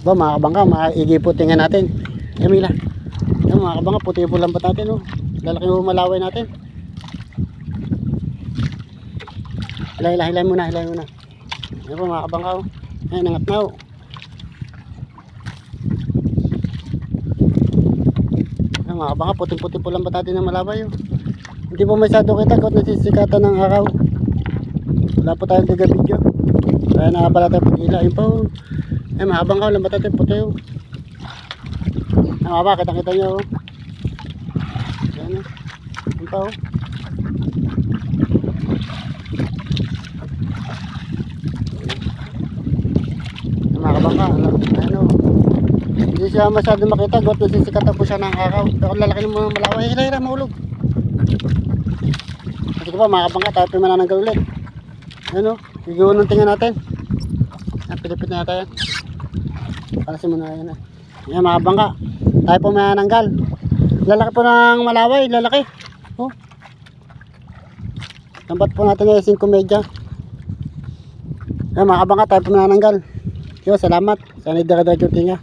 Ba mga kabangka, maigiputingan natin. Mila. Yan mga kabangka, puti po lambat natin oh. Lalaki yung malaway natin. Hilay muna. Yan po mga kabangka oh. Ayan, nangat na oh. Yan mga kabangka, puting-puti po lambat natin ng malaway oh. Hindi po masyado kita kahit nasisikatan ng araw. Wala po tayong tiga video. Kaya nakapala tayo pag-ila. Yun po. Eh mahabang ka. Lambat natin puti oh. Nakaba. Kita nyo oh. Yan oh. Yun po oh. Nakabang ka. Ano. Hindi siya masyado makita. Kahit nasisikatan po siya ng araw. Pero lalaki ng mga malaway. Hila mahulog. Sige pa mga kabangka, tayo pa manananggal ulit. Ano, igunan tingnan natin. Pilipit na natin. Palasin muna yan. Yan mga kabangka, tayo pa manananggal. Lalaki po ng malaway, lalaki. Oh. Lambat po natin yung 5 medya. Yan mga kabangka, tayo pa manananggal. Yo, salamat. Sana idara-dara yung tinga.